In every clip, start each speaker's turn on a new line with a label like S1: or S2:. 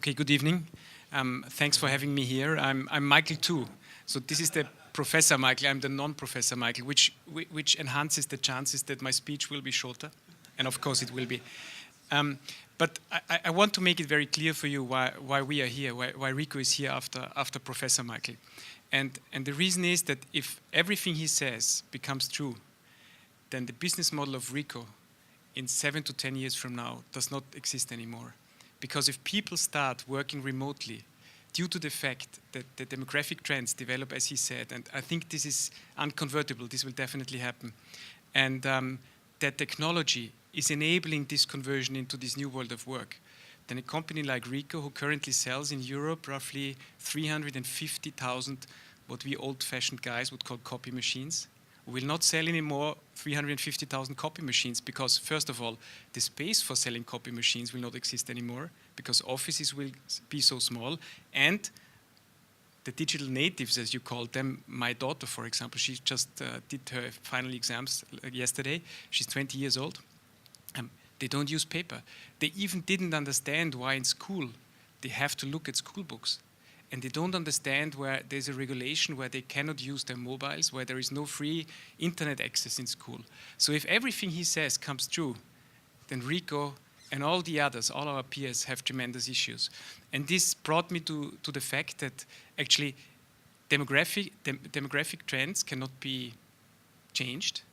S1: Okay, good evening. Thanks for having me here. I'm Michael too. So this is the Professor Michael. I'm the non-Professor Michael, which enhances the chances that my speech will be shorter. And of course it will be. But I want to make it very clear for you why we are here, why Ricoh is here after Professor Michael. And the reason is that if everything he says becomes true, then the business model of Ricoh in 7 to 10 years from now does not exist anymore. Because if people start working remotely, due to the fact that the demographic trends develop, as he said, and I think this is unconvertible, this will definitely happen, and that technology is enabling this conversion into this new world of work, then a company like Ricoh, who currently sells in Europe roughly 350,000 what we old-fashioned guys would call copy machines, will not sell anymore 350,000 copy machines because, first of all, the space for selling copy machines will not exist anymore because offices will be so small, and the digital natives, as you call them, my daughter, for example, she just did her final exams yesterday. She's 20 years old. They don't use paper. They even didn't understand why in school they have to look at school books. And they don't understand where there's a regulation where they cannot use their mobiles, where there is no free internet access in school. So if everything he says comes true, then Ricoh and all the others, all our peers, have tremendous issues. And this brought me to the fact that actually demographic trends cannot be changed.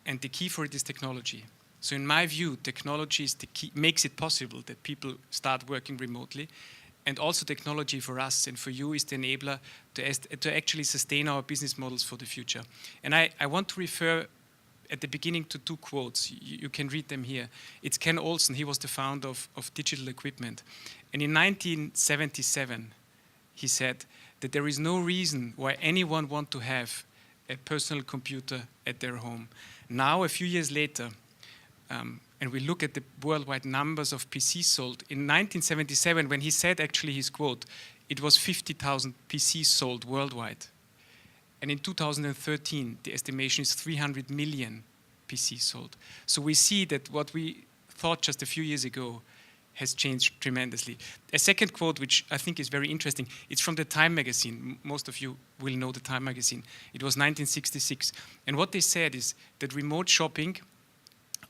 S1: And the key for it is technology. So in my view, technology is the key, makes it possible that people start working remotely. And also technology for us and for you is the enabler to actually sustain our business models for the future. And I want to refer at the beginning to two quotes. You can read them here. It's Ken Olsen. He was the founder of digital equipment. And in 1977, he said that there is no reason why anyone wants to have a personal computer at their home. Now, a few years later, and we look at the worldwide numbers of PCs sold. In 1977, when he said actually his quote, it was 50,000 PCs sold worldwide. And in 2013, the estimation is 300 million PCs sold. So we see that what we thought just a few years ago has changed tremendously. A second quote, which I think is very interesting, it's from the Time magazine. Most of you will know the Time magazine. It was 1966. And what they said is that remote shopping,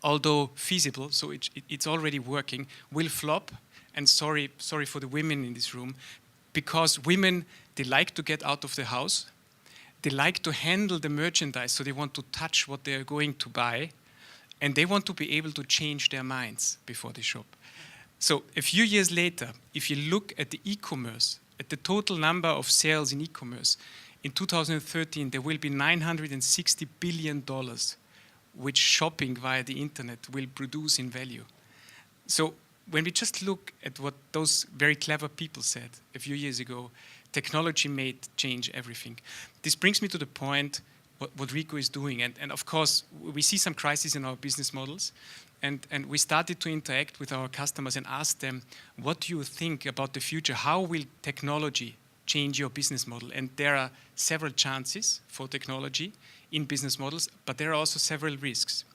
S1: although feasible, so it's already working, will flop. And sorry for the women in this room, because women, they like to get out of the house. They like to handle the merchandise, so they want to touch what they're going to buy. And they want to be able to change their minds before they shop. So a few years later, if you look at the e-commerce, at the total number of sales in e-commerce, in 2013, there will be $960 billion which shopping via the internet will produce in value. So when we just look at what those very clever people said a few years ago, technology may change everything. This brings me to the point what Ricoh is doing. And of course, we see some crises in our business models. And we started to interact with our customers and ask them, what do you think about the future? How will technology change your business model? And there are several chances for technology in business models, but there are also several risks.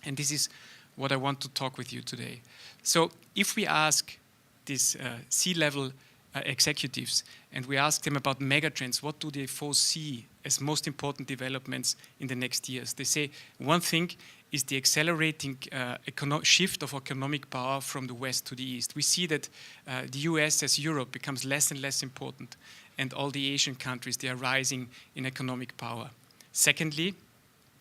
S1: And this is what I want to talk with you today. So if we ask these C-level executives and we ask them about megatrends, what do they foresee as most important developments in the next years? They say one thing is the accelerating shift of economic power from the West to the East. We see that the US as Europe becomes less and less important, and all the Asian countries, they are rising in economic power. Secondly,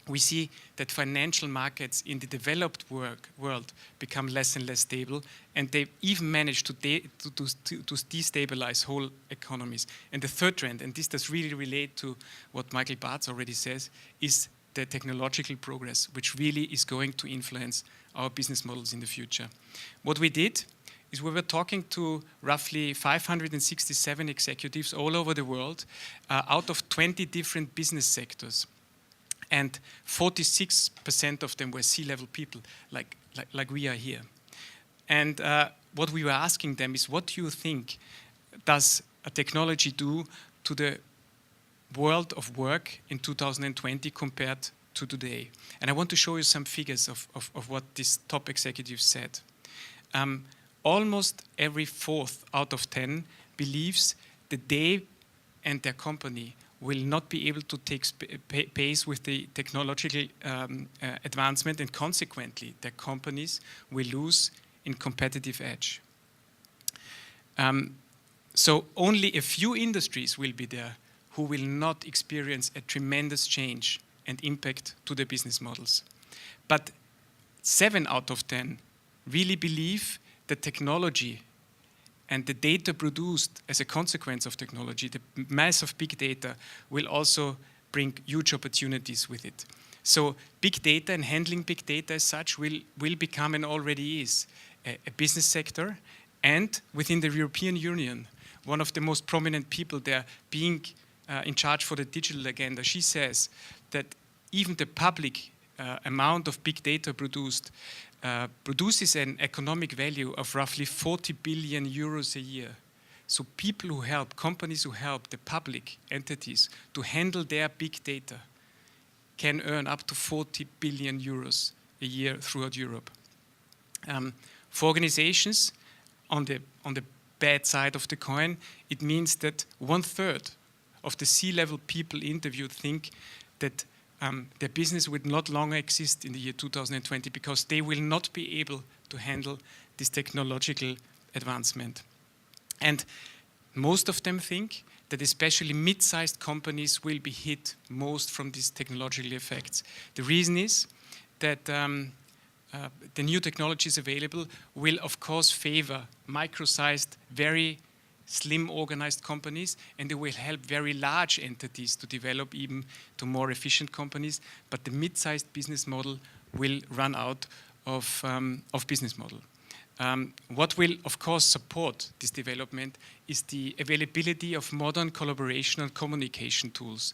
S1: we see that financial markets in the developed world become less and less stable, and they even manage to destabilize whole economies. And the third trend, and this does really relate to what Michael Bartz already says, is the technological progress, which really is going to influence our business models in the future. What we did is we were talking to roughly 567 executives all over the world, out of 20 different business sectors. And 46% of them were C-level people, like we are here. And what we were asking them is, what do you think does a technology do to the world of work in 2020 compared to today? And I want to show you some figures of what these top executives said. almost every fourth out of 10 believes that they and their company will not be able to take pace with the technological advancement, and consequently their companies will lose in competitive edge. So only a few industries will be there who will not experience a tremendous change and impact to their business models. But 7 out of 10 really believe that technology and the data produced as a consequence of technology, the mass of big data, will also bring huge opportunities with it. So big data and handling big data as such will become, and already is, a business sector. And within the European Union, one of the most prominent people there being in charge for the digital agenda, she says that even the public amount of big data produced produces an economic value of roughly 40 billion euros a year. So people who help, companies who help the public entities to handle their big data can earn up to 40 billion euros a year throughout Europe. For organizations, on the bad side of the coin, it means that 1/3 of the C-level people interviewed think that their business would not longer exist in the year 2020 because they will not be able to handle this technological advancement. And most of them think that especially mid-sized companies will be hit most from these technological effects. The reason is that the new technologies available will of course favor micro-sized, very slim organized companies, and they will help very large entities to develop even to more efficient companies, but the mid-sized business model will run out of business model. What will of course support this development is the availability of modern collaboration and communication tools,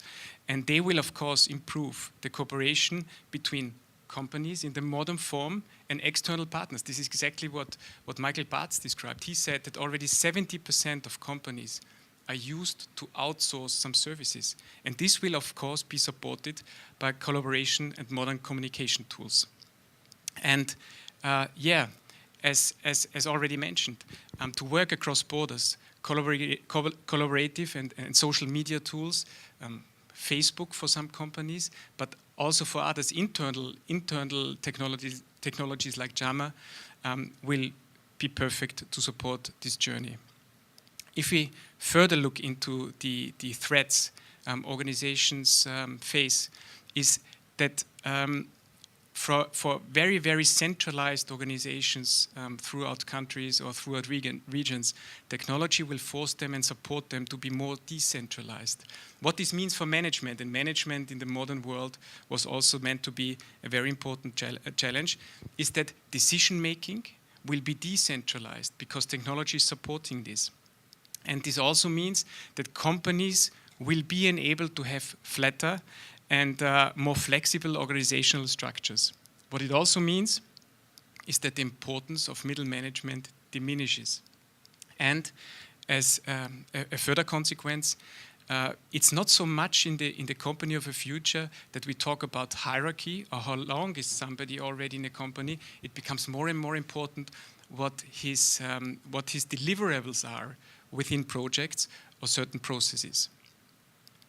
S1: and they will of course improve the cooperation between companies in the modern form and external partners. This is exactly what Michael Bartz described. He said that already 70% of companies are used to outsource some services. And this will of course be supported by collaboration and modern communication tools. And as already mentioned, to work across borders, collaborative and social media tools, Facebook for some companies, but also for others, internal technologies like JAMA will be perfect to support this journey. If we further look into the threats organizations face, is that for very, very centralized organizations throughout countries or throughout regions, technology will force them and support them to be more decentralized. What this means for management, and management in the modern world was also meant to be a very important challenge, is that decision-making will be decentralized because technology is supporting this. And this also means that companies will be enabled to have flatter and more flexible organizational structures. What it also means is that the importance of middle management diminishes. And as a further consequence, it's not so much in the company of the future that we talk about hierarchy or how long is somebody already in a company. It becomes more and more important what his deliverables are within projects or certain processes.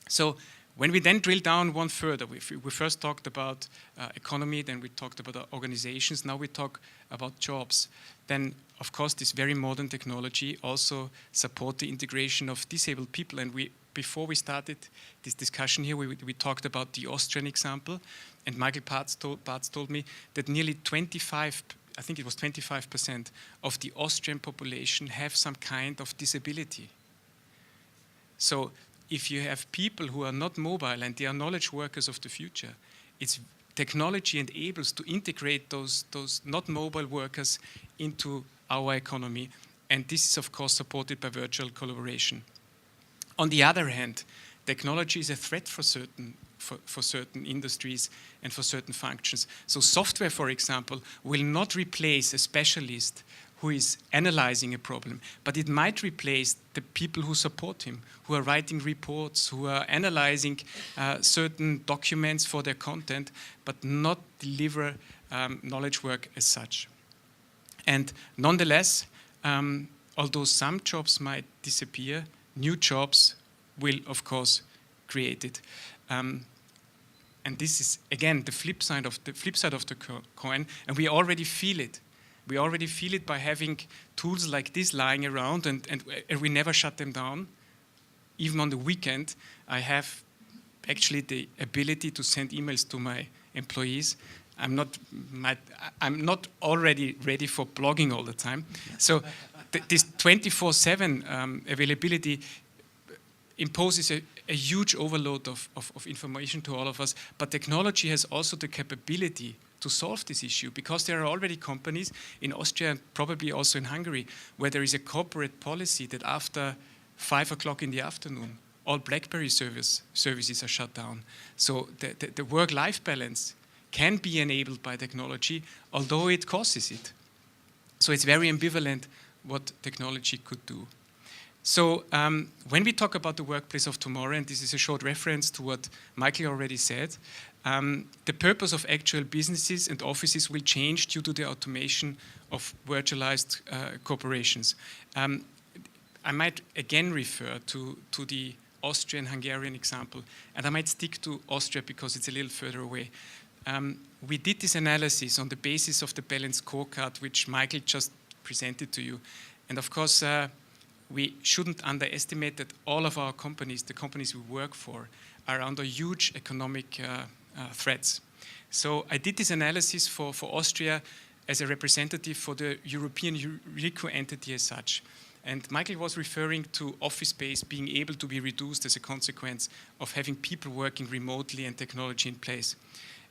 S1: So when we then drill down one further, we first talked about economy, then we talked about organizations, now we talk about jobs. Then, of course, this very modern technology also support the integration of disabled people. And before we started this discussion here, we talked about the Austrian example, and Michael Bartz told me that nearly 25% of the Austrian population have some kind of disability. So if you have people who are not mobile and they are knowledge workers of the future, it's technology enables to integrate those not mobile workers into our economy. And this is, of course, supported by virtual collaboration. On the other hand, technology is a threat for certain industries and for certain functions. So software, for example, will not replace a specialist who is analyzing a problem, but it might replace the people who support him, who are writing reports, who are analyzing certain documents for their content, but not deliver knowledge work as such. And nonetheless, although some jobs might disappear, new jobs will, of course, create it. And this is, again, the flip side of the coin, and we already feel it. We already feel it by having tools like this lying around, and we never shut them down. Even on the weekend, I have actually the ability to send emails to my employees. I'm not already ready for blogging all the time. So this 24/7 availability imposes a huge overload of information to all of us, but technology has also the capability to solve this issue, because there are already companies in Austria and probably also in Hungary where there is a corporate policy that after 5 o'clock in the afternoon, all BlackBerry services are shut down. So the work-life balance can be enabled by technology, although it causes it. So it's very ambivalent what technology could do. So when we talk about the workplace of tomorrow, and this is a short reference to what Michael already said, the purpose of actual businesses and offices will change due to the automation of virtualized corporations. I might again refer to the Austrian-Hungarian example, and I might stick to Austria because it's a little further away. We did this analysis on the basis of the balanced scorecard, which Michael just presented to you. And of course, we shouldn't underestimate that all of our companies, the companies we work for, are under huge economic threats. So I did this analysis for Austria as a representative for the European Ricoh entity as such. And Michael was referring to office space being able to be reduced as a consequence of having people working remotely and technology in place.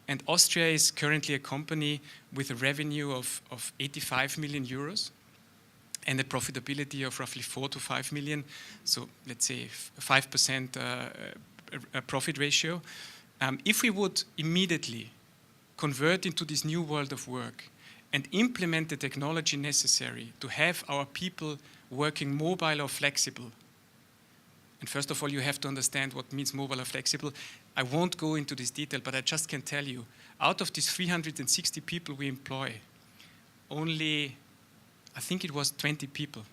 S1: And Austria is currently a company with a revenue of 85 million euros and a profitability of roughly 4 to 5 million. So let's say 5% profit ratio. If we would immediately convert into this new world of work and implement the technology necessary to have our people working mobile or flexible, and first of all, you have to understand what means mobile or flexible. I won't go into this detail, but I just can tell you, out of these 360 people we employ, only, I think it was 20 people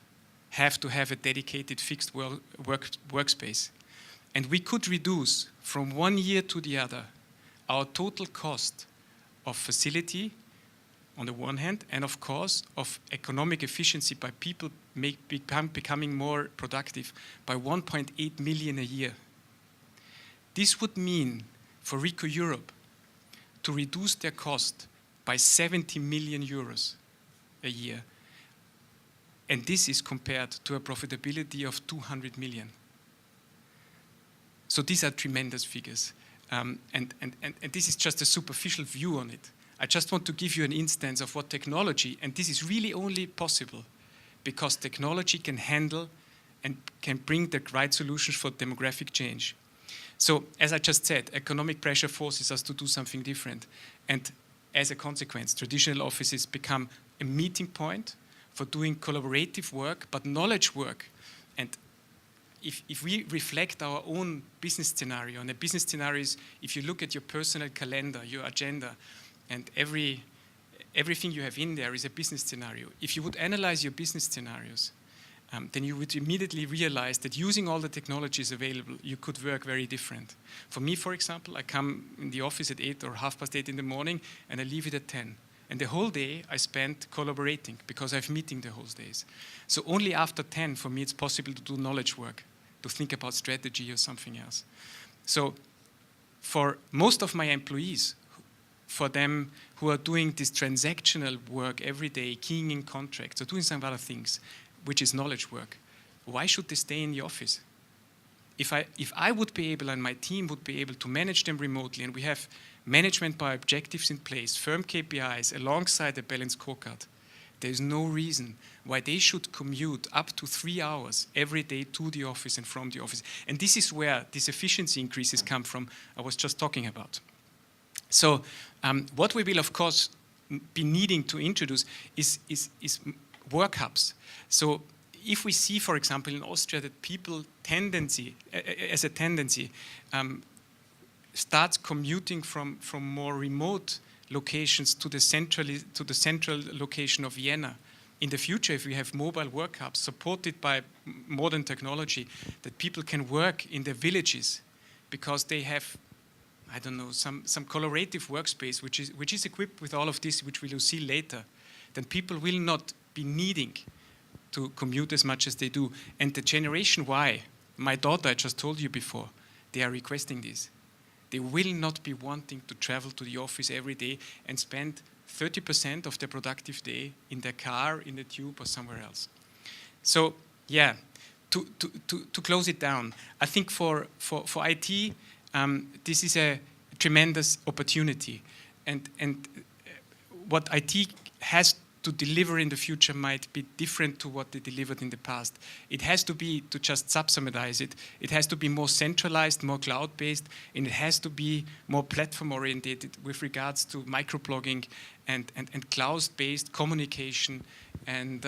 S1: have to have a dedicated fixed workspace. And we could reduce from 1 year to the other our total cost of facility on the one hand, and of course of economic efficiency by people becoming more productive by 1.8 million a year. This would mean for Ricoh Europe to reduce their cost by 70 million euros a year. And this is compared to a profitability of 200 million. So these are tremendous figures. And this is just a superficial view on it. I just want to give you an instance of what technology, and this is really only possible because technology can handle and can bring the right solutions for demographic change. So, as I just said, economic pressure forces us to do something different. And as a consequence, traditional offices become a meeting point for doing collaborative work, but knowledge work. And if we reflect our own business scenario, and a business scenario is if you look at your personal calendar, your agenda, and everything you have in there is a business scenario. If you would analyze your business scenarios, then you would immediately realize that using all the technologies available, you could work very different. For me, for example, I come in the office at 8 or 8:30 in the morning, and I leave it at 10. And the whole day I spent collaborating because I have meeting the whole days. So only after 10, for me, it's possible to do knowledge work, to think about strategy or something else. So for most of my employees, for them who are doing this transactional work every day, keying in contracts or doing some other things, which is knowledge work, why should they stay in the office? If I would be able and my team would be able to manage them remotely, and we have management by objectives in place, firm KPIs alongside a balanced scorecard, there is no reason why they should commute up to 3 hours every day to the office and from the office. And this is where these efficiency increases come from, I was just talking about. So what we will, of course, be needing to introduce is work hubs. So if we see, for example, in Austria that people as a tendency starts commuting from more remote locations to the central location of Vienna, in the future, if we have mobile work hubs supported by modern technology, that people can work in their villages because they have, I don't know, some collaborative workspace which is equipped with all of this, which we will see later, then people will not be needing to commute as much as they do. And the generation Y, my daughter, I just told you before, they are requesting this. They will not be wanting to travel to the office every day and spend 30% of their productive day in their car, in the tube, or somewhere else. So, yeah, to close it down, I think for IT, this is a tremendous opportunity. And what IT has to deliver in the future might be different to what they delivered in the past. It has to be, to just subsummarize it, it has to be more centralized, more cloud-based, and it has to be more platform-oriented with regards to microblogging and cloud-based communication and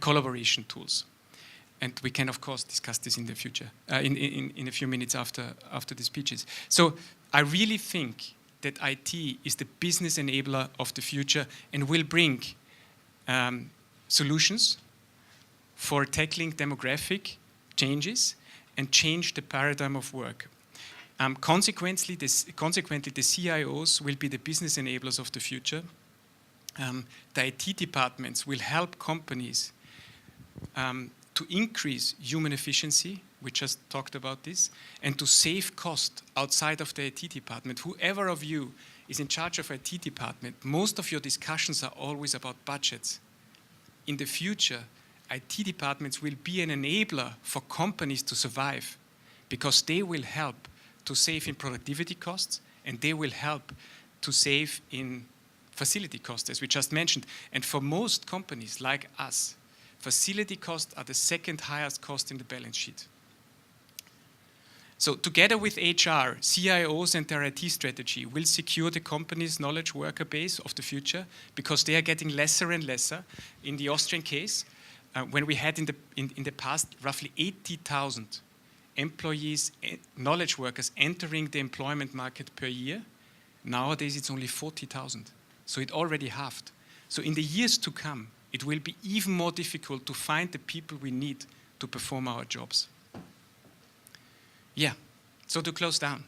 S1: collaboration tools. And we can, of course, discuss this in the future, in a few minutes after the speeches. So I really think that IT is the business enabler of the future and will bring solutions for tackling demographic changes and change the paradigm of work. Consequently, the CIOs will be the business enablers of the future. The IT departments will help companies to increase human efficiency. We just talked about this, and to save cost outside of the IT department. Whoever of you is in charge of IT department, most of your discussions are always about budgets. In the future, IT departments will be an enabler for companies to survive because they will help to save in productivity costs and they will help to save in facility costs, as we just mentioned. And for most companies like us, facility costs are the second highest cost in the balance sheet. So together with HR, CIOs and their IT strategy will secure the company's knowledge worker base of the future because they are getting lesser and lesser. In the Austrian case, when we had in the past roughly 80,000 employees, knowledge workers entering the employment market per year, nowadays it's only 40,000. So it already halved. So in the years to come, it will be even more difficult to find the people we need to perform our jobs. Yeah, so to close down.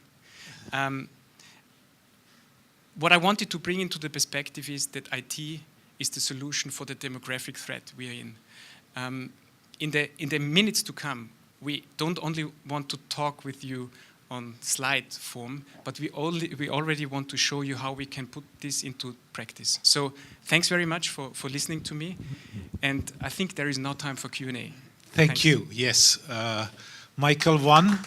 S1: What I wanted to bring into the perspective is that IT is the solution for the demographic threat we are in. In the minutes to come, we don't only want to talk with you on slide form, but we already want to show you how we can put this into practice. So thanks very much for listening to me, and I think there is no time for Q&A.
S2: Thank you. Yes. Michael 1.